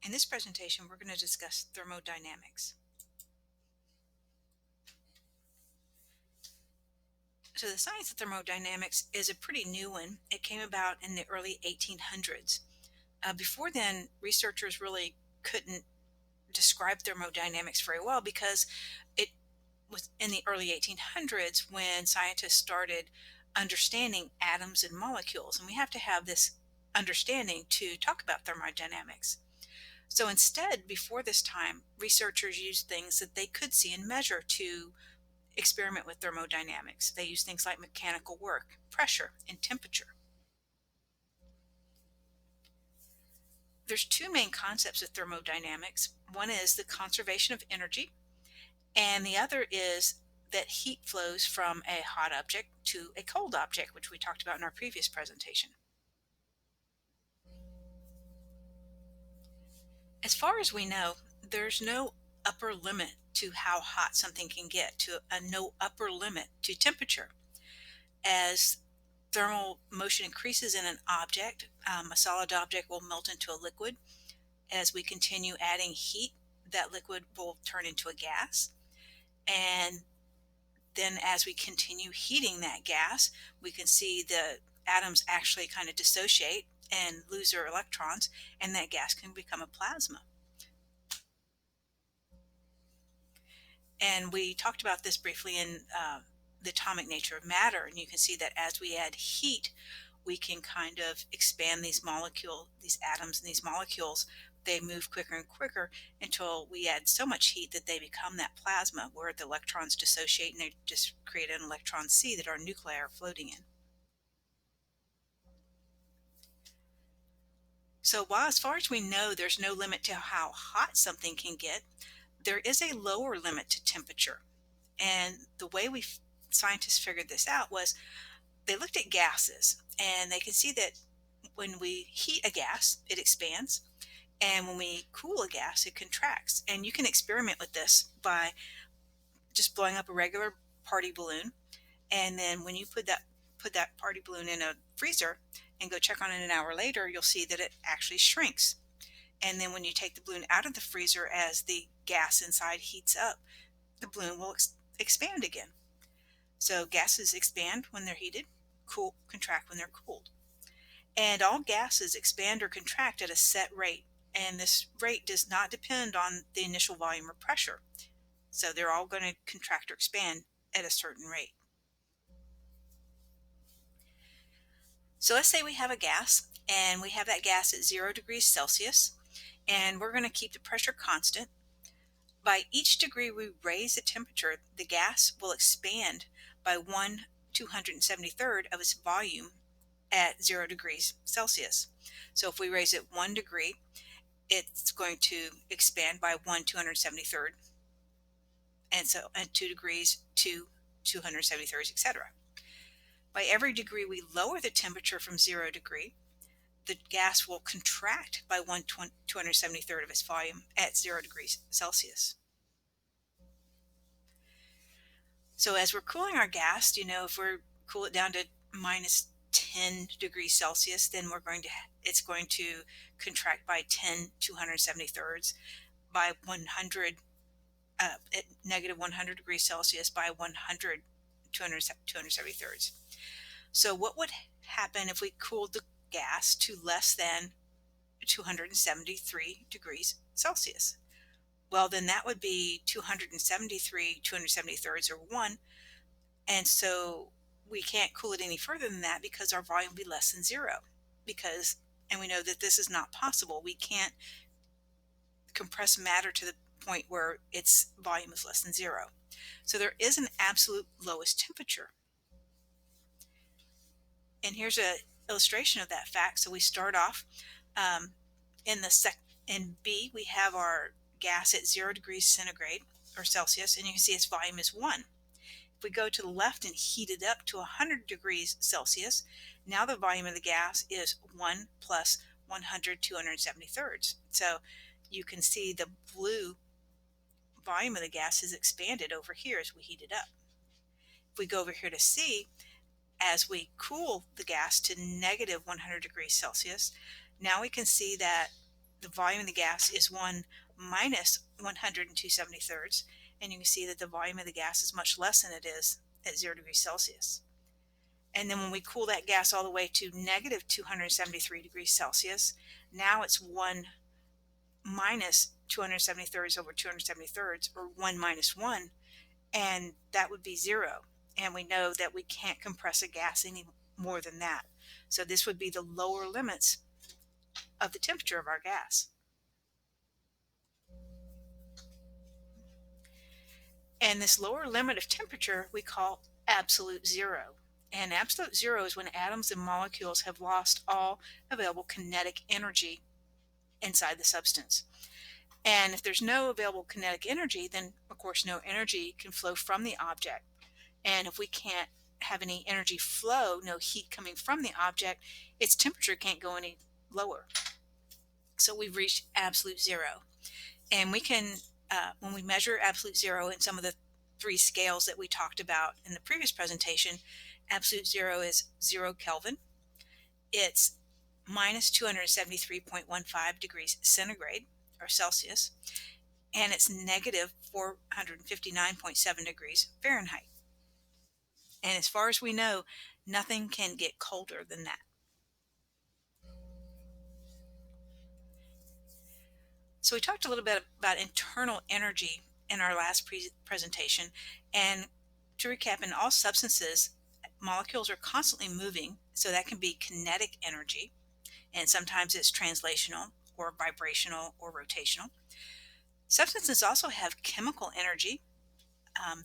In this presentation, we're going to discuss thermodynamics. So the science of thermodynamics is a pretty new one. It came about in the early 1800s. Before then, researchers really couldn't describe thermodynamics very well because it was in the early 1800s when scientists started understanding atoms and molecules. And we have to have this understanding to talk about thermodynamics. So instead, before this time, researchers used things that they could see and measure to experiment with thermodynamics. They use things like mechanical work, pressure, and temperature. There's two main concepts of thermodynamics. One is the conservation of energy, and the other is that heat flows from a hot object to a cold object, which we talked about in our previous presentation. As far as we know, there's no upper limit to how hot something can get, to no upper limit to temperature. As thermal motion increases in an object, a solid object will melt into a liquid. As we continue adding heat, that liquid will turn into a gas. And then as we continue heating that gas, we can see the atoms actually kind of dissociate and lose their electrons, and that gas can become a plasma. And we talked about this briefly in the atomic nature of matter. And you can see that as we add heat, we can kind of expand these molecules, these atoms and these molecules. They move quicker and quicker until we add so much heat that they become that plasma where the electrons dissociate and they just create an electron sea that our nuclei are floating in. So while as far as we know, there's no limit to how hot something can get, there is a lower limit to temperature. And the way scientists figured this out was they looked at gases and they can see that when we heat a gas, it expands. And when we cool a gas, it contracts. And you can experiment with this by just blowing up a regular party balloon. And then when you put that party balloon in a freezer and go check on it an hour later, you'll see that it actually shrinks. And then when you take the balloon out of the freezer as the gas inside heats up, the balloon will expand again. So gases expand when they're heated, contract when they're cooled. And all gases expand or contract at a set rate. And this rate does not depend on the initial volume or pressure. So they're all going to contract or expand at a certain rate. So let's say we have a gas and we have that gas at 0 degrees Celsius and we're going to keep the pressure constant. By each degree we raise the temperature, the gas will expand by 1/273rd of its volume at 0 degrees Celsius. So if we raise it 1 degree, it's going to expand by 1/273rd, and so at 2 degrees, 2/273rds, etc. By every degree we lower the temperature from 0 degree, the gas will contract by 1/273rd of its volume at 0 degrees Celsius. So as we're cooling our gas, if we cool it down to minus 10 degrees Celsius, then it's going to contract by 10/273rds, by 100 at negative 100 degrees Celsius by 100 273rds. So what would happen if we cooled the gas to less than 273 degrees Celsius? Well, then that would be 273 273rds, or 1. And so we can't cool it any further than that because our volume will be less than 0. And we know that this is not possible. We can't compress matter to the point where its volume is less than 0. So there is an absolute lowest temperature. And here's an illustration of that fact. So we start off in B, we have our gas at 0 degrees centigrade or Celsius, and you can see its volume is 1. If we go to the left and heat it up to 100 degrees Celsius, now the volume of the gas is 1 plus 100 273rds. So you can see the blue volume of the gas is expanded over here as we heat it up. If we go over here to C, as we cool the gas to negative 100 degrees Celsius, now we can see that the volume of the gas is 1 minus 102/73, and you can see that the volume of the gas is much less than it is at 0 degrees Celsius. And then when we cool that gas all the way to negative 273 degrees Celsius, now it's 1 minus 270 thirds over 270 thirds, or 1 minus 1, and that would be 0. And we know that we can't compress a gas any more than that. So this would be the lower limits of the temperature of our gas. And this lower limit of temperature we call absolute zero. And absolute zero is when atoms and molecules have lost all available kinetic energy inside the substance. And if there's no available kinetic energy, then of course no energy can flow from the object. And if we can't have any energy flow, no heat coming from the object, its temperature can't go any lower. So we've reached absolute zero. And we can, when we measure absolute zero in some of the three scales that we talked about in the previous presentation, absolute zero is 0 Kelvin. It's minus 273.15 degrees centigrade or Celsius, and it's negative 459.7 degrees Fahrenheit. And as far as we know, nothing can get colder than that. So we talked a little bit about internal energy in our last presentation. And to recap, in all substances, molecules are constantly moving. So that can be kinetic energy. And sometimes it's translational or vibrational or rotational. Substances also have chemical energy.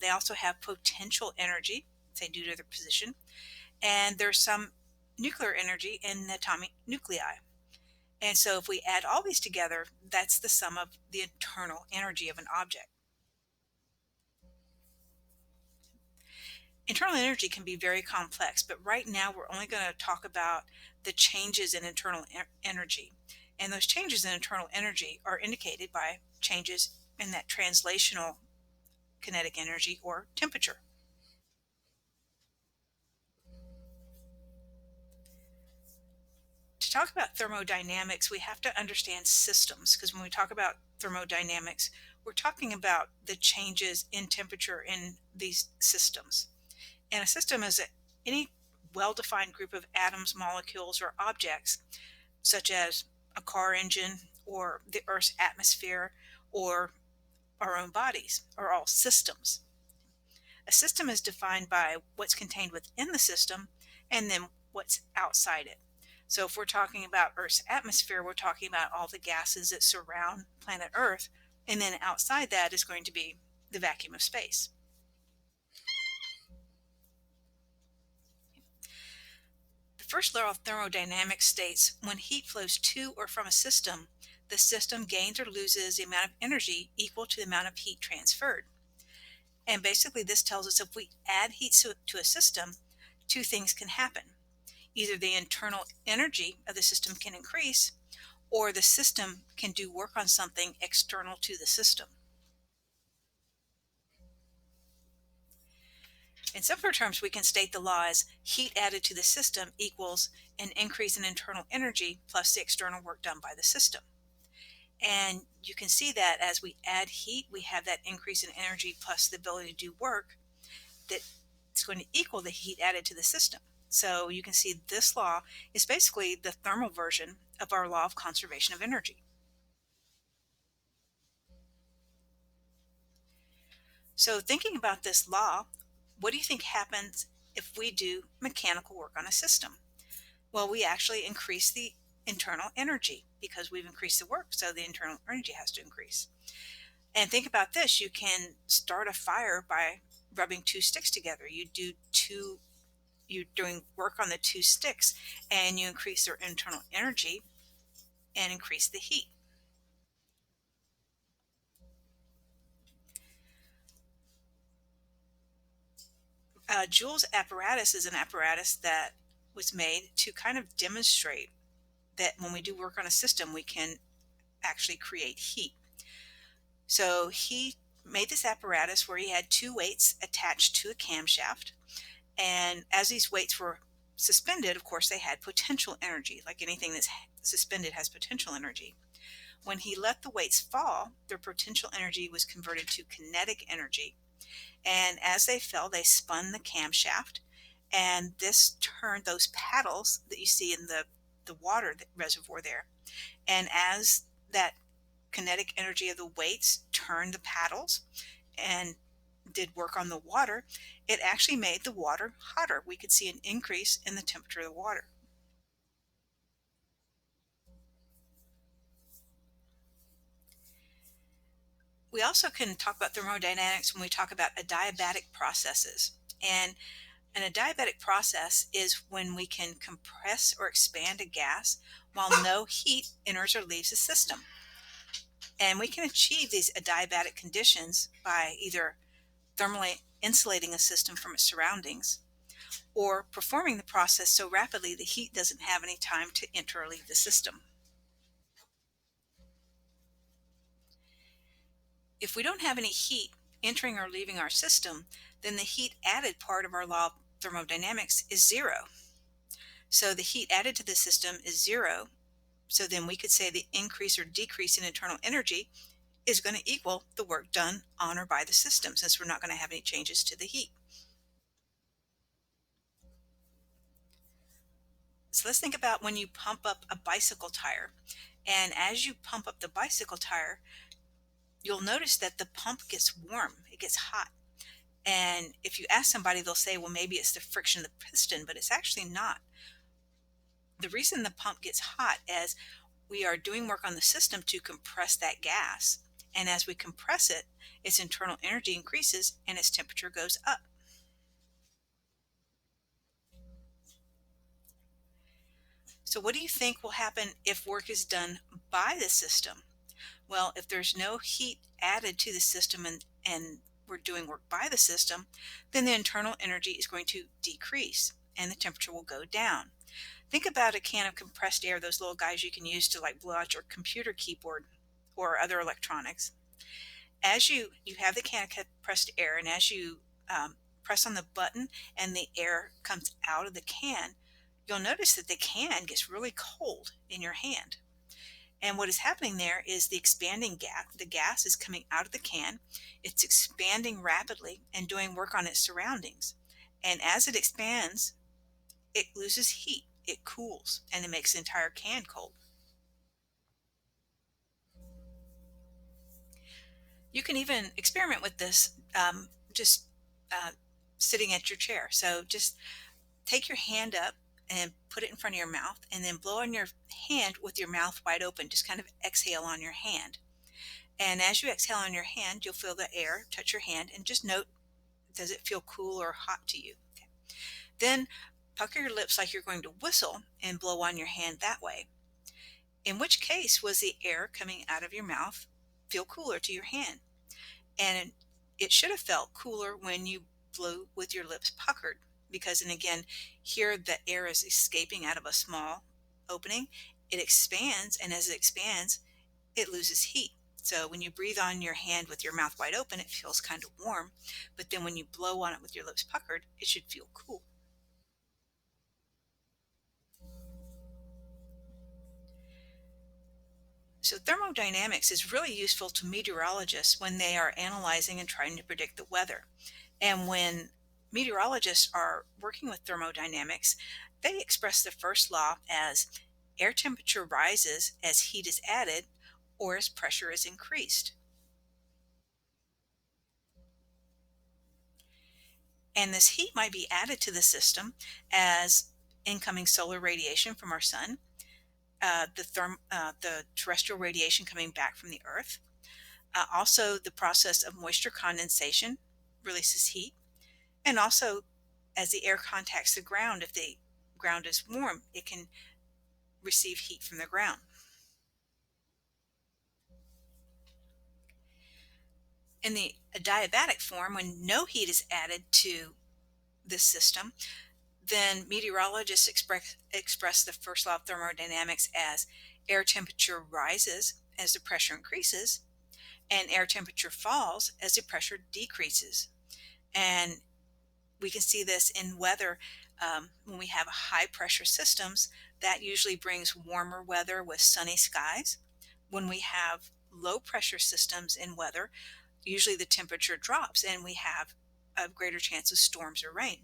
They also have potential energy, say due to their position. And there's some nuclear energy in the atomic nuclei. And so if we add all these together, that's the sum of the internal energy of an object. Internal energy can be very complex, but right now we're only going to talk about the changes in internal energy. And those changes in internal energy are indicated by changes in that translational kinetic energy or temperature. To talk about thermodynamics, we have to understand systems, because when we talk about thermodynamics, we're talking about the changes in temperature in these systems. And a system is any well-defined group of atoms, molecules, or objects, such as a car engine or the Earth's atmosphere or our own bodies, are all systems. A system is defined by what's contained within the system and then what's outside it. So if we're talking about Earth's atmosphere, we're talking about all the gases that surround planet Earth, and then outside that is going to be the vacuum of space. The first law of thermodynamics states when heat flows to or from a system, the system gains or loses the amount of energy equal to the amount of heat transferred. And basically this tells us if we add heat to a system, two things can happen. Either the internal energy of the system can increase, or the system can do work on something external to the system. In simpler terms, we can state the law as heat added to the system equals an increase in internal energy plus the external work done by the system. And you can see that as we add heat, we have that increase in energy plus the ability to do work that's going to equal the heat added to the system. So you can see this law is basically the thermal version of our law of conservation of energy. So thinking about this law, what do you think happens if we do mechanical work on a system? Well, we actually increase the internal energy because we've increased the work, so the internal energy has to increase. And think about this, you can start a fire by rubbing two sticks together. You're doing work on the two sticks and you increase their internal energy and increase the heat. Joule's apparatus is an apparatus that was made to kind of demonstrate that when we do work on a system, we can actually create heat. So he made this apparatus where he had two weights attached to a camshaft. And as these weights were suspended, of course, they had potential energy. Like anything that's suspended has potential energy. When he let the weights fall, their potential energy was converted to kinetic energy. And as they fell, they spun the camshaft, and this turned those paddles that you see in the water reservoir there. And as that kinetic energy of the weights turned the paddles and did work on the water, it actually made the water hotter. We could see an increase in the temperature of the water. We also can talk about thermodynamics when we talk about adiabatic processes. And an adiabatic process is when we can compress or expand a gas while no heat enters or leaves the system. And we can achieve these adiabatic conditions by either thermally insulating a system from its surroundings or performing the process so rapidly the heat doesn't have any time to enter or leave the system. If we don't have any heat entering or leaving our system, then the heat added part of our law of thermodynamics is zero. So the heat added to the system is zero. So then we could say the increase or decrease in internal energy is going to equal the work done on or by the system, since we're not going to have any changes to the heat. So let's think about when you pump up a bicycle tire. And as you pump up the bicycle tire, you'll notice that the pump gets warm, it gets hot. And if you ask somebody, they'll say, well, maybe it's the friction of the piston, but it's actually not. The reason the pump gets hot is we are doing work on the system to compress that gas. And as we compress it, its internal energy increases and its temperature goes up. So, what do you think will happen if work is done by the system? Well, if there's no heat added to the system and we're doing work by the system, then the internal energy is going to decrease and the temperature will go down. Think about a can of compressed air, those little guys you can use to like blow out your computer keyboard or other electronics. As you have the can of compressed air, and as you press on the button and the air comes out of the can, you'll notice that the can gets really cold in your hand. And what is happening there is the expanding gas, the gas is coming out of the can, it's expanding rapidly and doing work on its surroundings. And as it expands, it loses heat, it cools, and it makes the entire can cold. You can even experiment with this just uh, sitting at your chair. So just take your hand up and put it in front of your mouth, and then blow on your hand with your mouth wide open. Just kind of exhale on your hand. And as you exhale on your hand, you'll feel the air touch your hand, and just note, does it feel cool or hot to you? Okay. Then pucker your lips like you're going to whistle and blow on your hand that way. In which case, was the air coming out of your mouth feel cooler to your hand? And it should have felt cooler when you blew with your lips puckered, because, and again, here the air is escaping out of a small opening. It expands, and as it expands, it loses heat. So when you breathe on your hand with your mouth wide open, it feels kind of warm. But then when you blow on it with your lips puckered, it should feel cool. So thermodynamics is really useful to meteorologists when they are analyzing and trying to predict the weather. And when meteorologists are working with thermodynamics, they express the first law as air temperature rises as heat is added or as pressure is increased. And this heat might be added to the system as incoming solar radiation from our sun, the terrestrial radiation coming back from the earth. Also, the process of moisture condensation releases heat. And also, as the air contacts the ground, if the ground is warm, it can receive heat from the ground. In the adiabatic form, when no heat is added to this system, then meteorologists express the first law of thermodynamics as air temperature rises as the pressure increases, and air temperature falls as the pressure decreases. And we can see this in weather. When we have high pressure systems, that usually brings warmer weather with sunny skies. when we have low pressure systems in weather, usually the temperature drops and we have a greater chance of storms or rain.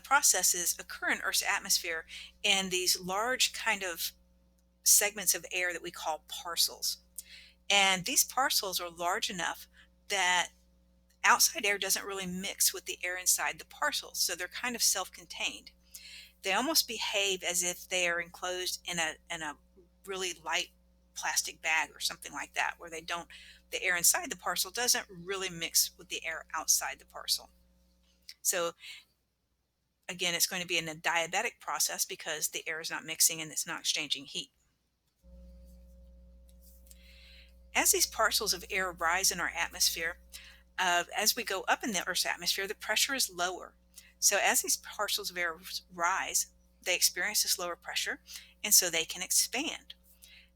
Processes occur in Earth's atmosphere in these large kind of segments of air that we call parcels. And these parcels are large enough that outside air doesn't really mix with the air inside the parcels. So they're kind of self contained. They almost behave as if they are enclosed in a really light plastic bag or something like that, where they don't, the air inside the parcel doesn't really mix with the air outside the parcel. So again, it's going to be in a diabatic process because the air is not mixing and it's not exchanging heat. As these parcels of air rise in our atmosphere, as we go up in the Earth's atmosphere, the pressure is lower. So as these parcels of air rise, they experience this lower pressure, and so they can expand.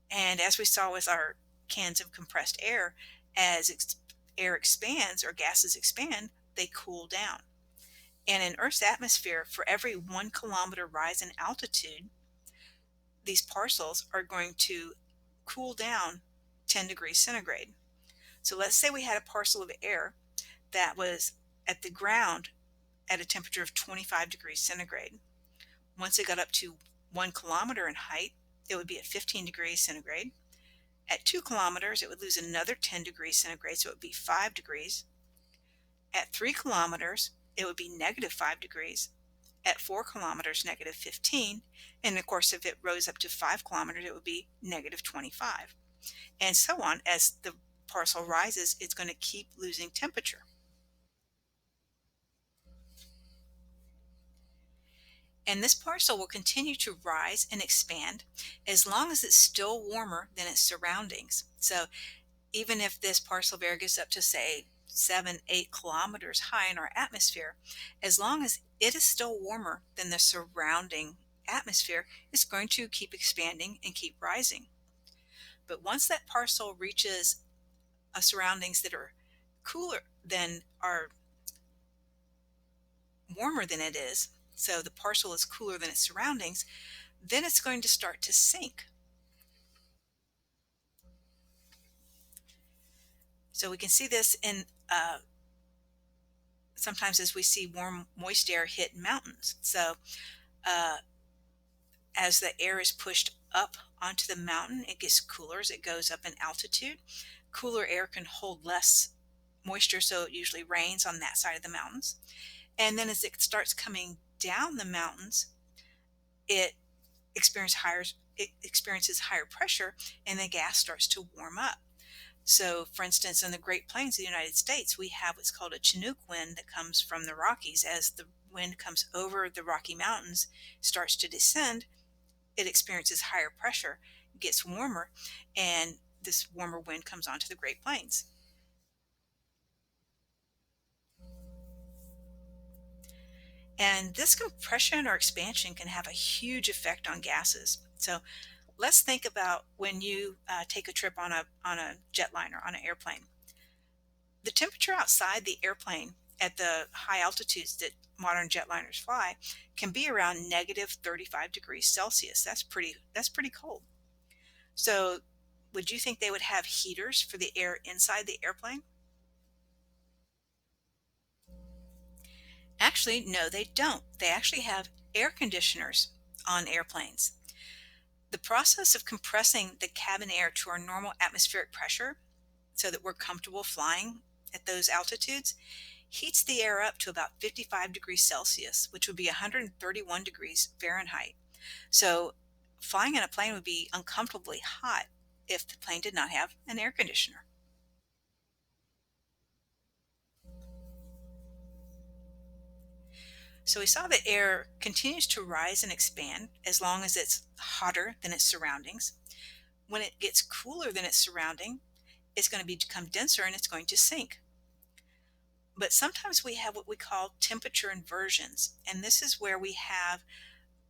And as we saw with our cans of compressed air, as air expands or gases expand, they cool down. And in Earth's atmosphere, for every 1 kilometer rise in altitude, these parcels are going to cool down 10 degrees centigrade. So let's say we had a parcel of air that was at the ground at a temperature of 25 degrees centigrade. Once it got up to 1 kilometer in height, it would be at 15 degrees centigrade. At 2 kilometers, it would lose another 10 degrees centigrade, so it would be 5 degrees. At 3 kilometers, it would be negative 5 degrees. At 4 kilometers, negative 15. And of course, if it rose up to 5 kilometers, it would be negative 25. And so on. As the parcel rises, it's going to keep losing temperature. And this parcel will continue to rise and expand as long as it's still warmer than its surroundings. So even if this parcel of air gets up to, say, 7, 8 kilometers high in our atmosphere, as long as it is still warmer than the surrounding atmosphere, it's going to keep expanding and keep rising. But once that parcel reaches surroundings that are cooler than are warmer than it is, so the parcel is cooler than its surroundings, then it's going to start to sink. So we can see this in sometimes as we see warm, moist air hit mountains. So uh, as the air is pushed up onto the mountain, it gets cooler as it goes up in altitude. Cooler air can hold less moisture, so it usually rains on that side of the mountains. And then as it starts coming down the mountains, it it experiences higher pressure, and the gas starts to warm up. So, for instance, in the Great Plains of the United States, we have what's called a Chinook wind that comes from the Rockies. As the wind comes over the Rocky Mountains, starts to descend, it experiences higher pressure, gets warmer, and this warmer wind comes onto the Great Plains. And this compression or expansion can have a huge effect on gases. So let's think about when you take a trip on a jetliner, on an airplane. The temperature outside the airplane at the high altitudes that modern jetliners fly can be around negative 35 degrees Celsius. That's pretty cold. So would you think they would have heaters for the air inside the airplane? Actually, no, they don't. They actually have air conditioners on airplanes. The process of compressing the cabin air to our normal atmospheric pressure so that we're comfortable flying at those altitudes heats the air up to about 55 degrees Celsius, which would be 131 degrees Fahrenheit. So flying in a plane would be uncomfortably hot if the plane did not have an air conditioner. So we saw that air continues to rise and expand as long as it's hotter than its surroundings. When it gets cooler than its surrounding, it's going to become denser and it's going to sink. But sometimes we have what we call temperature inversions, and this is where we have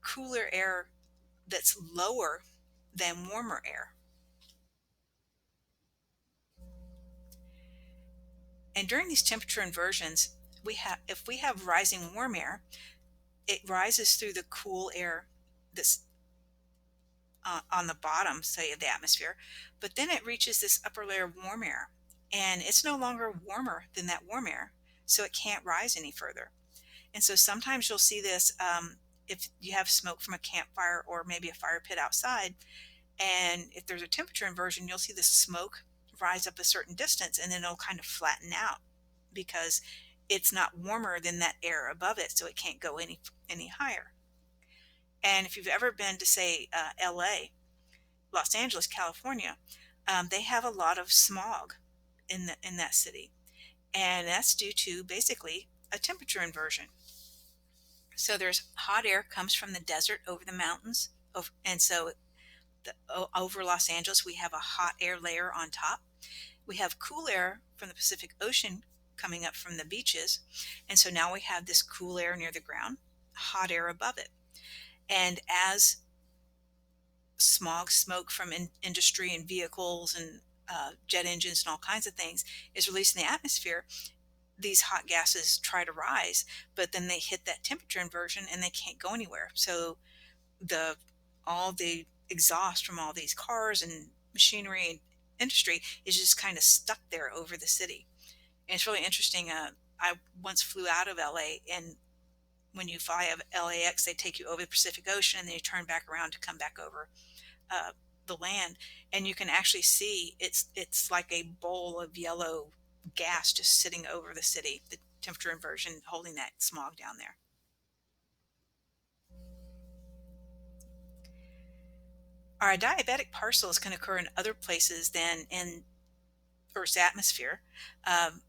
cooler air that's lower than warmer air. And during these temperature inversions, if we have rising warm air, it rises through the cool air that's on the bottom, say, of the atmosphere, but then it reaches this upper layer of warm air, and it's no longer warmer than that warm air, so it can't rise any further. And so sometimes you'll see this if you have smoke from a campfire or maybe a fire pit outside, and if there's a temperature inversion, you'll see the smoke rise up a certain distance and then it'll kind of flatten out because it's not warmer than that air above it, so it can't go any higher. And if you've ever been to, say, LA, Los Angeles, California, they have a lot of smog in that city, and that's due to basically a temperature inversion. So there's hot air comes from the desert over the mountains, and so over Los Angeles we have a hot air layer on top. We have cool air from the Pacific Ocean coming up from the beaches, and so now we have this cool air near the ground, hot air above it. And as smoke from industry and vehicles and jet engines and all kinds of things is released in the atmosphere, these hot gases try to rise, but then they hit that temperature inversion and they can't go anywhere. So the all the exhaust from all these cars and machinery and industry is just kind of stuck there over the city. And it's really interesting. I once flew out of LA, and when you fly of LAX, they take you over the Pacific Ocean and then you turn back around to come back over uh, the land, and you can actually see it's like a bowl of yellow gas just sitting over the city. The temperature inversion holding that smog down there. Our diabetic parcels can occur in other places than in Earth's atmosphere.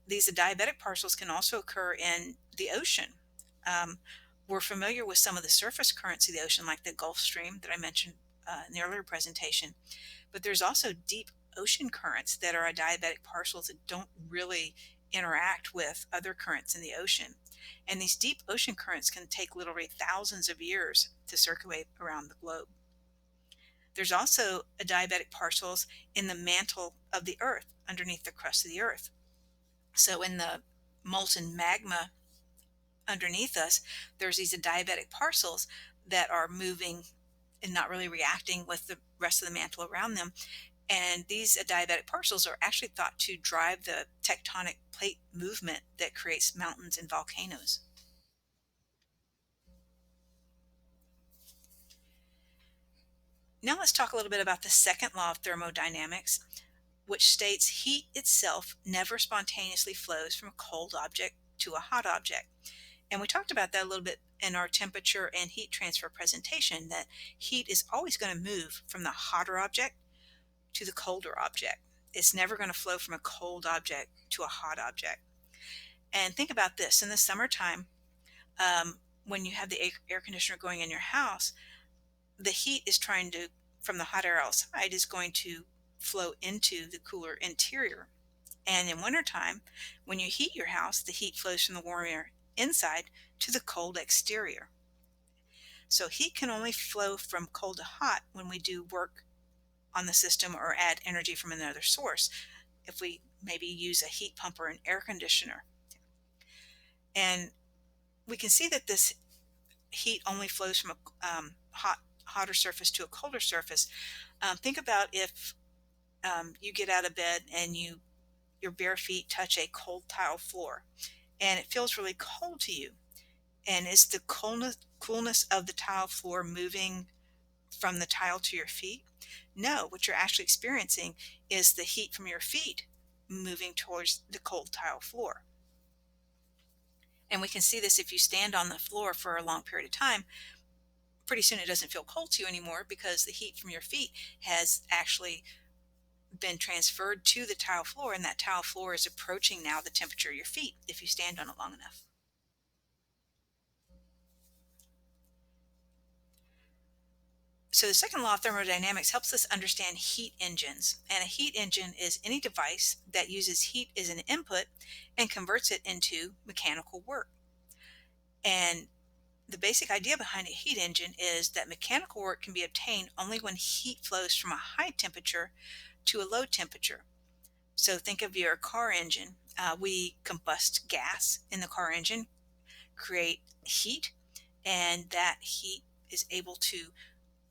These diabetic parcels can also occur in the ocean. Um, we're familiar with some of the surface currents of the ocean, like the Gulf Stream that I mentioned in the earlier presentation. But there's also deep ocean currents that are diabetic parcels that don't really interact with other currents in the ocean. And these deep ocean currents can take literally thousands of years to circulate around the globe. There's also diabetic parcels in the mantle of the earth, underneath the crust of the earth. So in the molten magma underneath us, there's these diabetic parcels that are moving and not really reacting with the rest of the mantle around them. And these diabetic parcels are actually thought to drive the tectonic plate movement that creates mountains and volcanoes. Now let's talk a little bit about the second law of thermodynamics, which states heat itself never spontaneously flows from a cold object to a hot object. And we talked about that a little bit in our temperature and heat transfer presentation, that heat is always going to move from the hotter object to the colder object. It's never going to flow from a cold object to a hot object. And think about this in the summertime, when you have the air conditioner going in your house, the heat is trying to, from the hot air outside, is going to flow into the cooler interior. And in wintertime, when you heat your house, the heat flows from the warm air inside to the cold exterior. So heat can only flow from cold to hot when we do work on the system or add energy from another source. If we maybe use a heat pump or an air conditioner. And we can see that this heat only flows from a hotter surface to a colder surface. Think about if you get out of bed and your bare feet touch a cold tile floor and it feels really cold to you. And is the coolness of the tile floor moving from the tile to your feet? No, what you're actually experiencing is the heat from your feet moving towards the cold tile floor. And we can see this if you stand on the floor for a long period of time. Pretty soon it doesn't feel cold to you anymore because the heat from your feet has actually been transferred to the tile floor, and that tile floor is approaching now the temperature of your feet if you stand on it long enough. So the second law of thermodynamics helps us understand heat engines. And a heat engine is any device that uses heat as an input and converts it into mechanical work. And the basic idea behind a heat engine is that mechanical work can be obtained only when heat flows from a high temperature to a low temperature. So think of your car engine. We combust gas in the car engine, create heat, and that heat is able to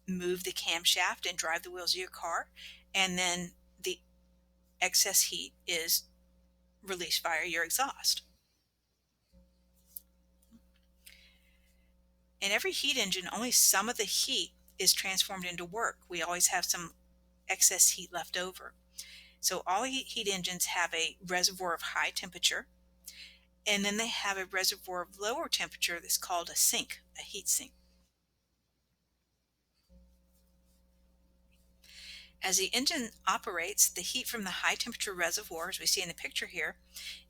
move the camshaft and drive the wheels of your car. And then the excess heat is released via your exhaust. In every heat engine, only some of the heat is transformed into work. We always have some excess heat left over. So all heat engines have a reservoir of high temperature, and then they have a reservoir of lower temperature that's called a sink, a heat sink. As the engine operates, the heat from the high temperature reservoir, as we see in the picture here,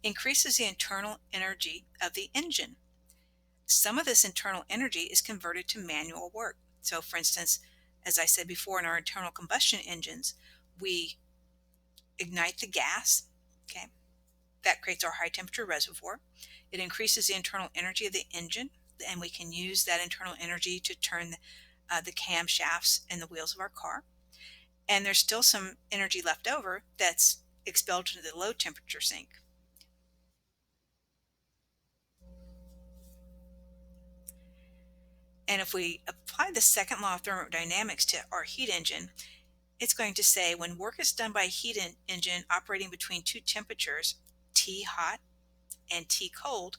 increases the internal energy of the engine. Some of this internal energy is converted to manual work. So, for instance, as I said before, in our internal combustion engines, we ignite the gas, okay? That creates our high temperature reservoir. It increases the internal energy of the engine, and we can use that internal energy to turn the camshafts and the wheels of our car. And there's still some energy left over that's expelled to the low temperature sink. And if we apply the second law of thermodynamics to our heat engine, it's going to say when work is done by a heat engine operating between two temperatures, T hot and T cold,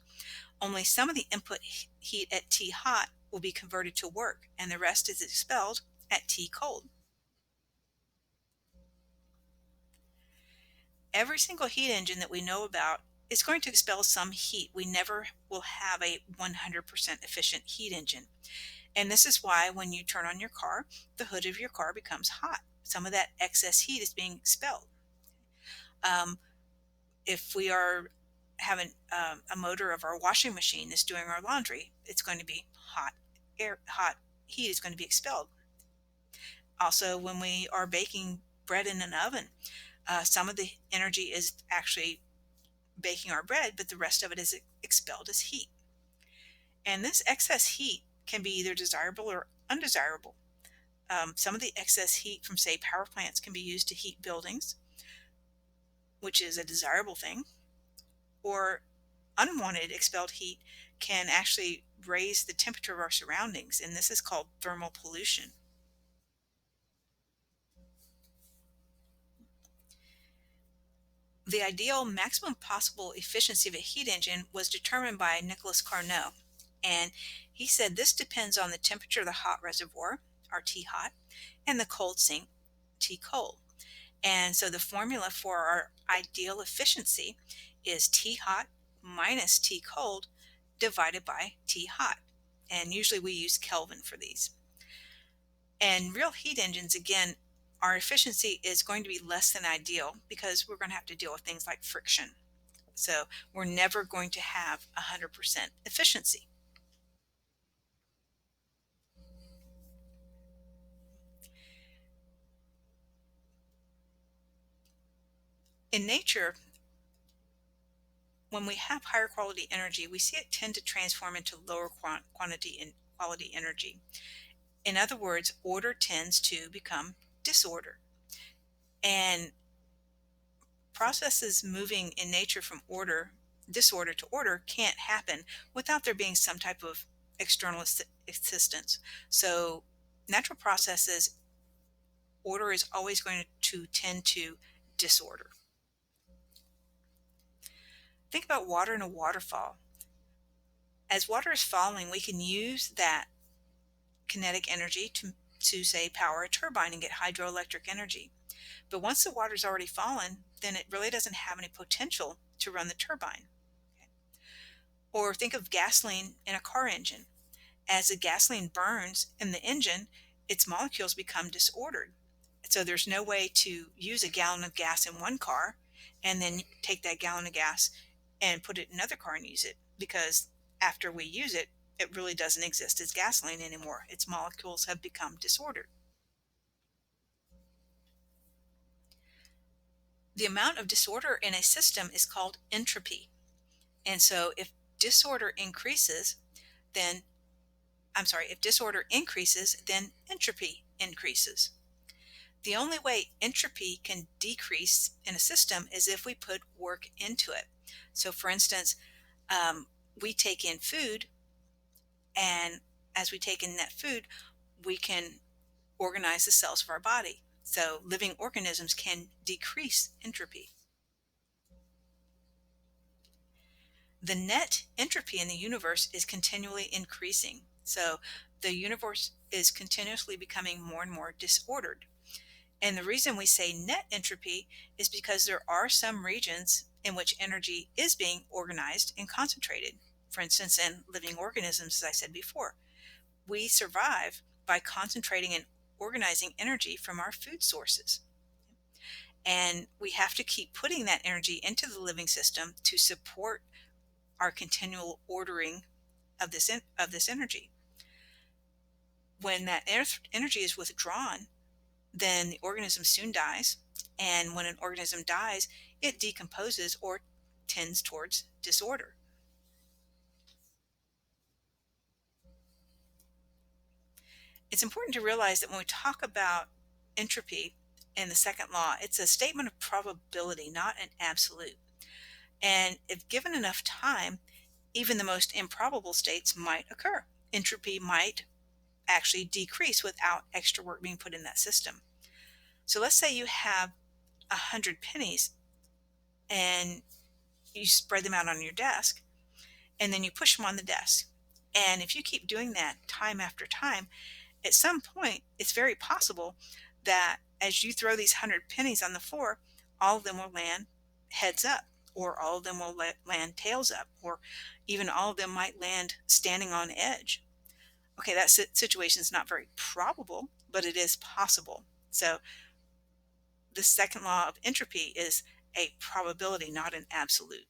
only some of the input heat at T hot will be converted to work, and the rest is expelled at T cold. Every single heat engine that we know about is going to expel some heat. We never will have a 100% efficient heat engine. And this is why when you turn on your car, the hood of your car becomes hot. Some of that excess heat is being expelled. Um, if we are having a motor of our washing machine that's doing our laundry, it's going to be hot air, hot heat is going to be expelled. Also, when we are baking bread in an oven, some of the energy is actually baking our bread, but the rest of it is expelled as heat. And this excess heat can be either desirable or undesirable. Some of the excess heat from, say, power plants can be used to heat buildings, which is a desirable thing, or unwanted expelled heat can actually raise the temperature of our surroundings, and this is called thermal pollution. The ideal maximum possible efficiency of a heat engine was determined by Nicholas Carnot, and he said this depends on the temperature of the hot reservoir, our T hot, and the cold sink, T cold. And so the formula for our ideal efficiency is T hot minus T cold divided by T hot. And usually we use Kelvin for these. And real heat engines, again, our efficiency is going to be less than ideal because we're going to have to deal with things like friction. So we're never going to have 100% efficiency. In nature, when we have higher quality energy, we see it tend to transform into lower quantity and quality energy. In other words, order tends to become disorder. And processes moving in nature from disorder to order can't happen without there being some type of external assistance. So, natural processes, order is always going to tend to disorder. Think about water in a waterfall. As water is falling, we can use that kinetic energy to say power a turbine and get hydroelectric energy. But once the water's already fallen, then it really doesn't have any potential to run the turbine. Okay. Or think of gasoline in a car engine. As the gasoline burns in the engine, its molecules become disordered. So there's no way to use a gallon of gas in one car and then take that gallon of gas and put it in another car and use it, because after we use it, it really doesn't exist as gasoline anymore. Its molecules have become disordered. The amount of disorder in a system is called entropy. And so if disorder increases, then if disorder increases, then entropy increases. The only way entropy can decrease in a system is if we put work into it. So, for instance, we take in food and as we take in that food, we can organize the cells of our body. So living organisms can decrease entropy. The net entropy in the universe is continually increasing. So the universe is continuously becoming more and more disordered. And the reason we say net entropy is because there are some regions in which energy is being organized and concentrated. For instance, in living organisms, as I said before, we survive by concentrating and organizing energy from our food sources. And we have to keep putting that energy into the living system to support our continual ordering of this energy. When that energy is withdrawn, then the organism soon dies. And when an organism dies, it decomposes or tends towards disorder. It's important to realize that when we talk about entropy in the second law, it's a statement of probability, not an absolute. And if given enough time, even the most improbable states might occur. Entropy might actually decrease without extra work being put in that system. So let's say you have 100 pennies and you spread them out on your desk and then you push them on the desk. And if you keep doing that time after time, at some point, it's very possible that as you throw these 100 pennies on the floor, all of them will land heads up, or all of them will land tails up, or even all of them might land standing on edge. Okay, that situation is not very probable, but it is possible. So the second law of entropy is a probability, not an absolute.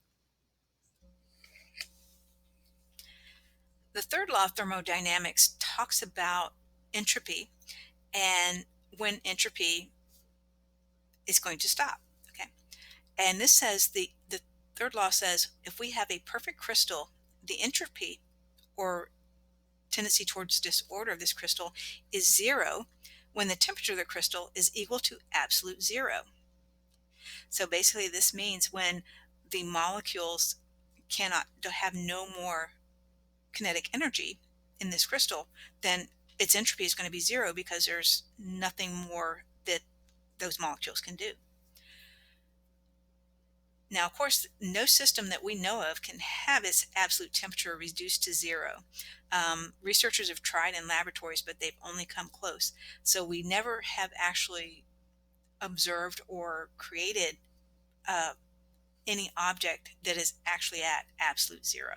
The third law of thermodynamics talks about entropy and when entropy is going to stop. Okay. And this says the third law says if we have a perfect crystal, the entropy or tendency towards disorder of this crystal is zero when the temperature of the crystal is equal to absolute zero. So basically, this means when the molecules cannot have no more kinetic energy in this crystal, then its entropy is going to be zero because there's nothing more that those molecules can do. Now, of course, no system that we know of can have its absolute temperature reduced to zero. Researchers have tried in laboratories, but they've only come close. So we never have actually observed or created uh, any object that is actually at absolute zero.